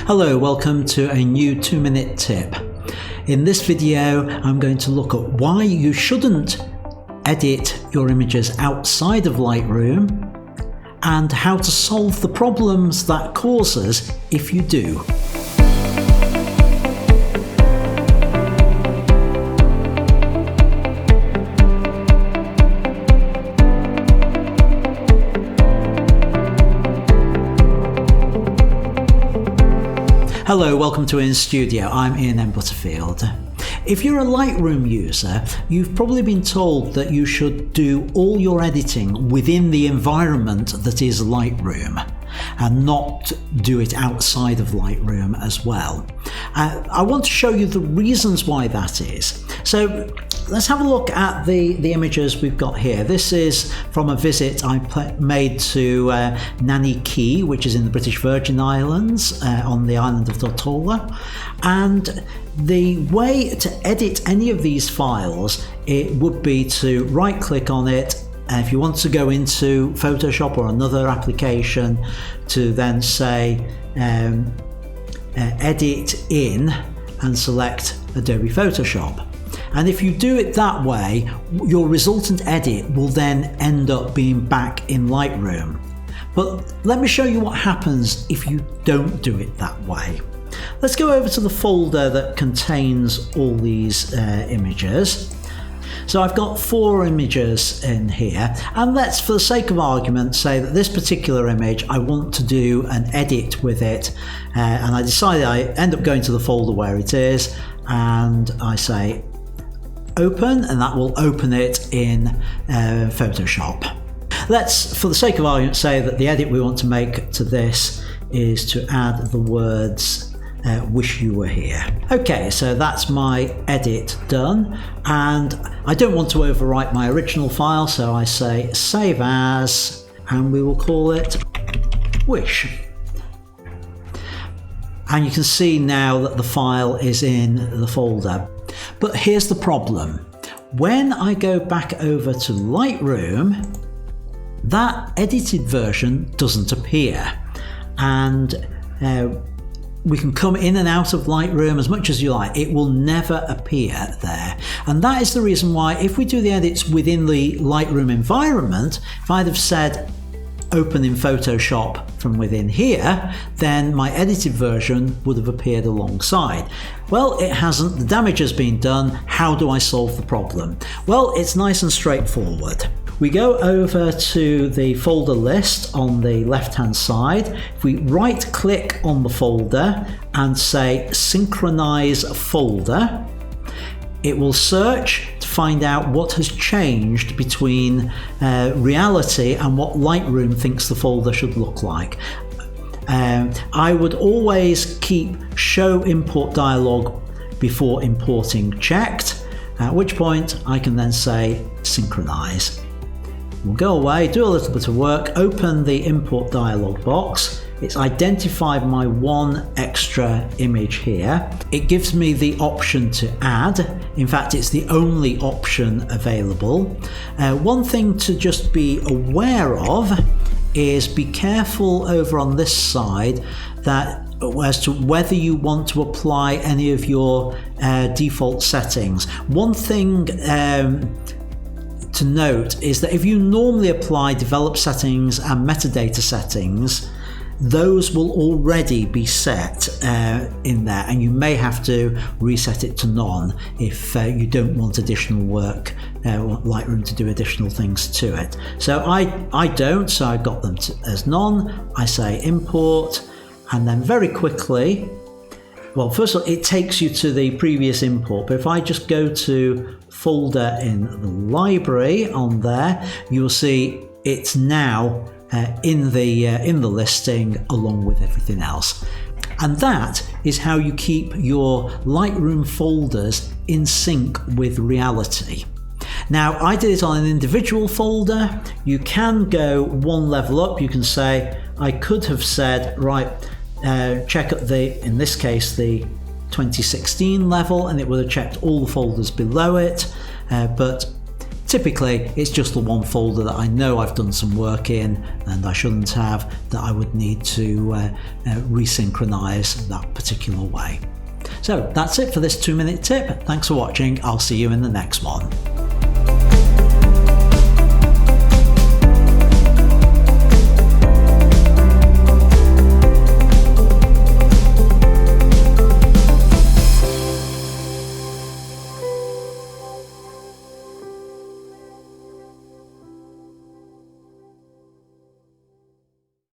Hello, welcome to a new 2-minute tip. In this video, I'm going to look at why you shouldn't edit your images outside of Lightroom and how to solve the problems that causes if you do. Hello, welcome to iansstudio. I'm Ian Butterfield. If you're a Lightroom user, you've probably been told that you should do all your editing within the environment that is Lightroom and not do it outside of Lightroom as well. I want to show you the reasons why that is. So let's have a look at the images we've got here. This is from a visit I made to Nanny Key, which is in the British Virgin Islands on the island of Tortola. And the way to edit any of these files, it would be to right click on it. And if you want to go into Photoshop or another application, to then say edit in and select Adobe Photoshop. And if you do it that way, your resultant edit will then end up being back in Lightroom. But let me show you what happens if you don't do it that way. Let's go over to the folder that contains all these images. So I've got 4 images in here, and let's, for the sake of argument, say that this particular image, I want to do an edit with it, and I decided I end up going to the folder where it is, and I say open, and that will open it in Photoshop. Let's, for the sake of argument, say that the edit we want to make to this is to add the words wish you were here. Okay, so that's my edit done, and I don't want to overwrite my original file, so I say save as, and we will call it wish. And you can see now that the file is in the folder. But here's the problem. When I go back over to Lightroom, that edited version doesn't appear, and we can come in and out of Lightroom as much as you like. It will never appear there. And that is the reason why, if we do the edits within the Lightroom environment, if I'd have said open in Photoshop from within here, then my edited version would have appeared alongside. Well, it hasn't. The damage has been done. How do I solve the problem? Well, it's nice and straightforward. We go over to the folder list on the left-hand side. If we right-click on the folder and say Synchronise Folder, it will search to find out what has changed between reality and what Lightroom thinks the folder should look like. I would always keep Show Import Dialog before importing checked, at which point I can then say Synchronize. We'll go away, do a little bit of work, open the import dialog box. It's identified my one extra image here. It gives me the option to add. In fact, it's the only option available. One thing to just be aware of is be careful over on this side that as to whether you want to apply any of your default settings. One thing to note is that if you normally apply develop settings and metadata settings, those will already be set in there, and you may have to reset it to none if you don't want additional work, Lightroom to do additional things to it. So I don't, so I got them as none. I say import, and then very quickly, well, first of all, it takes you to the previous import, but if I just go to folder in the library on there, you'll see it's now in the listing along with everything else. And that is how you keep your Lightroom folders in sync with reality. Now, I did it on an individual folder. You can go one level up. You can say, I could have said, right, check at in this case, the 2016 level, and it would have checked all the folders below it. But Typically, it's just the one folder that I know I've done some work in and I shouldn't have, that I would need to resynchronize that particular way. So that's it for this 2-minute tip. Thanks for watching. I'll see you in the next one.